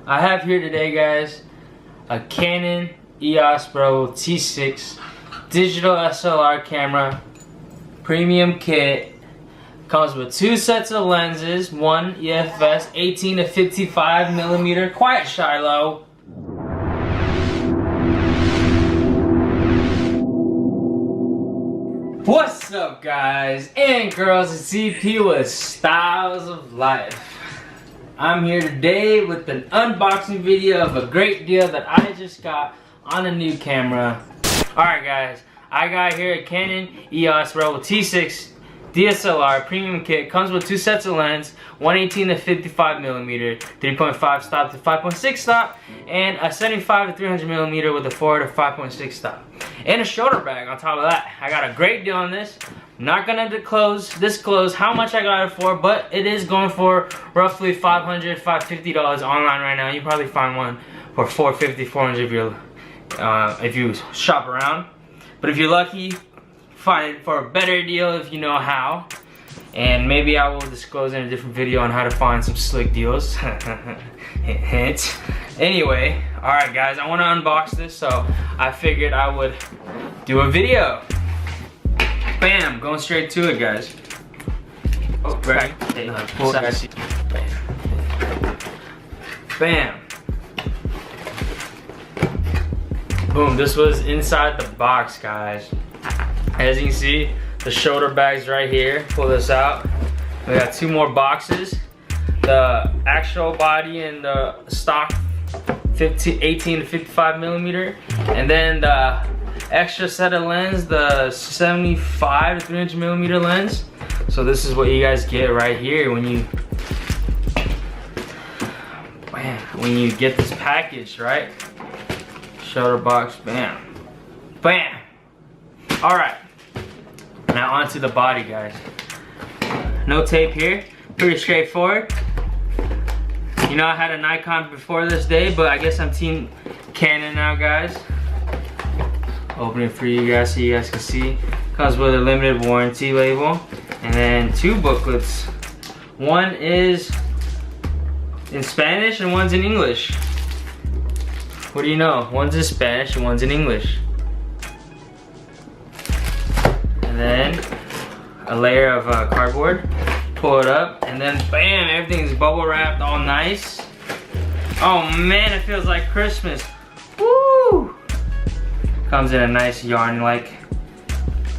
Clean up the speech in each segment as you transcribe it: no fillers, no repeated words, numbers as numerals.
I have here today, guys, a Canon EOS T6 digital SLR camera, premium kit. Comes with 2 sets of lenses, one EF-S 18 to 55 millimeter, quiet Shiloh. What's up, guys and girls? It's CP with Styles of Life. I'm here today with an unboxing video of a great deal that I just got on a new camera. Alright guys, I got here a Canon EOS T6 DSLR premium kit. Comes with 2 sets of lens, 118 to 55 millimeter, 3.5 stop to 5.6 stop, and a 75 to 300 millimeter with a 4 to 5.6 stop. And a shoulder bag on top of that. I got a great deal on this. I'm not gonna disclose how much I got it for, but it is going for roughly $500, $550 online right now. You probably find one for $450, $400 if you shop around. But if you're lucky, find it for a better deal if you know how. And maybe I will disclose in a different video on how to find some slick deals. Hint. Anyway, alright guys, I want to unbox this, so I figured I would do a video. Bam! Going straight to it, guys. Oh, right. Bam! Boom, this was inside the box, guys. As you can see, the shoulder bag's right here. Pull this out. We got 2 more boxes. The actual body and the stock 18 to 55 millimeter, and then the extra set of lens, the 75 to 300 millimeter lens. So this is what you guys get right here when you get this package, right? Shoulder box, bam, bam. All right, now onto the body, guys. No tape here, pretty straightforward. You know, I had a Nikon before this day, but I guess I'm team Canon now, guys. Open it for you guys so you guys can see. Comes with a limited warranty label, and then 2 booklets. One is in Spanish and one's in English. What do you know? One's in Spanish and one's in English. And then a layer of cardboard. Pull it up, and then bam, everything's bubble wrapped all nice. Oh man, it feels like Christmas. Woo! Comes in a nice yarn like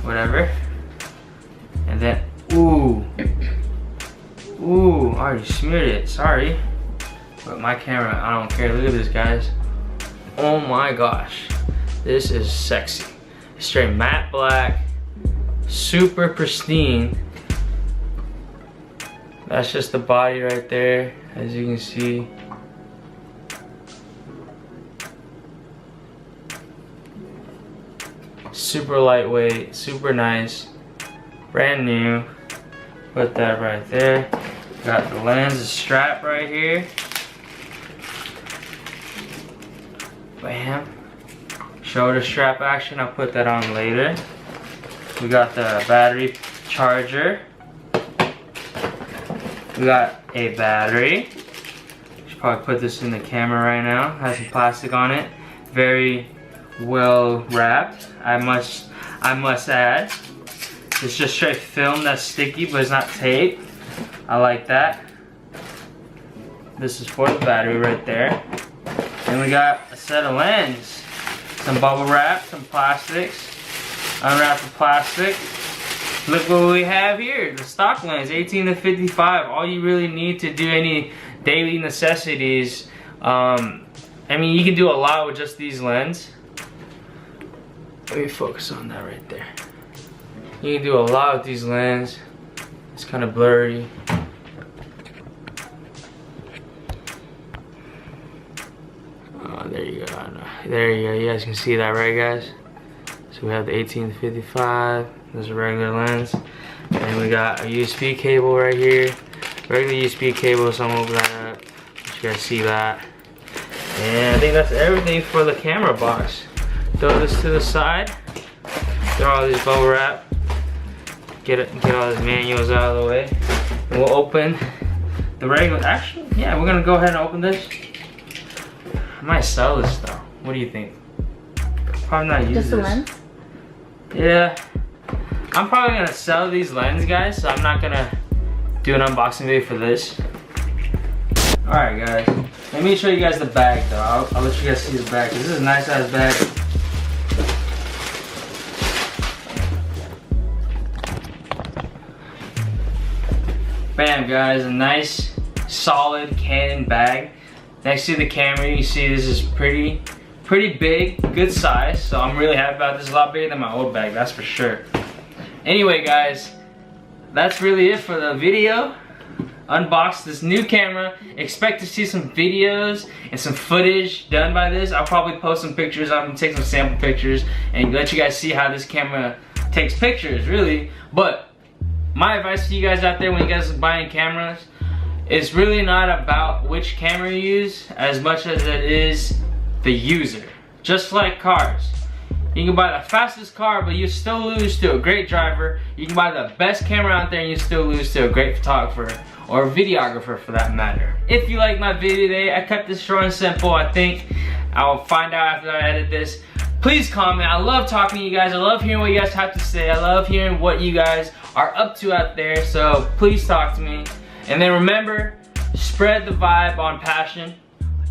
whatever. And then ooh, I already smeared it, sorry. But my camera, I don't care. Look at this, guys. Oh my gosh, this is sexy. Straight matte black, super pristine. That's just the body right there, as you can see. Super lightweight, super nice, brand new. Put that right there. Got the lens strap right here. Bam. Shoulder strap action, I'll put that on later. We got the battery charger. We got a battery. Should probably put this in the camera right now. Has some plastic on it. Very well wrapped. I must add. It's just straight film that's sticky, but it's not tape. I like that. This is for the battery right there. Then we got a set of lens. Some bubble wrap, some plastics. Unwrap the plastic. Look what we have here, the stock lens, 18 to 55. All you really need to do any daily necessities. I mean, you can do a lot with just these lenses. Let me focus on that right there. You can do a lot with these lenses. It's kind of blurry. Oh, there you go. There you go. You guys can see that, right, guys? So we have the 18 to 55. There's a regular lens. And we got a USB cable right here. Regular USB cable, so I'm gonna open that up. You guys see that. And I think that's everything for the camera box. Throw this to the side. Throw all these bubble wrap. Get all these manuals out of the way. And we'll open the regular, actually, yeah, we're gonna go ahead and open this. I might sell this though. What do you think? Probably not use Just a this. lens? Yeah. I'm probably gonna sell these lenses, guys, so I'm not gonna do an unboxing video for this. Alright guys, let me show you guys the bag though. I'll let you guys see the bag, because this is a nice ass bag. Bam guys, a nice solid Canon bag. Next to the camera you see this is pretty big, good size, so I'm really happy about this. A lot bigger than my old bag, that's for sure. Anyway guys, that's really it for the video. Unbox this new camera. Expect to see some videos and some footage done by this. I'll probably post some pictures. I'm gonna take some sample pictures and let you guys see how this camera takes pictures, really. But my advice to you guys out there when you guys are buying cameras, it's really not about which camera you use as much as it is the user. Just like cars. You can buy the fastest car, but you still lose to a great driver. You can buy the best camera out there and you still lose to a great photographer or a videographer for that matter. If you like my video today, I kept this short and simple. I think I'll find out after I edit this. Please comment. I love talking to you guys. I love hearing what you guys have to say. I love hearing what you guys are up to out there. So please talk to me. And then remember, spread the vibe on passion.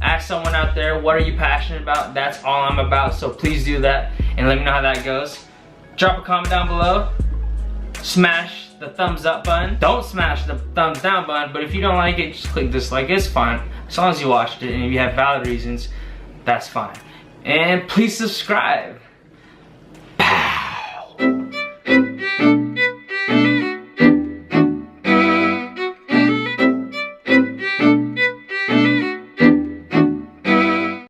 Ask someone out there, what are you passionate about? That's all I'm about, so please do that and let me know how that goes. Drop a comment down below. Smash the thumbs up button. Don't smash the thumbs down button, but if you don't like it, just click dislike. It's fine. As long as you watched it and if you have valid reasons, that's fine. And please subscribe.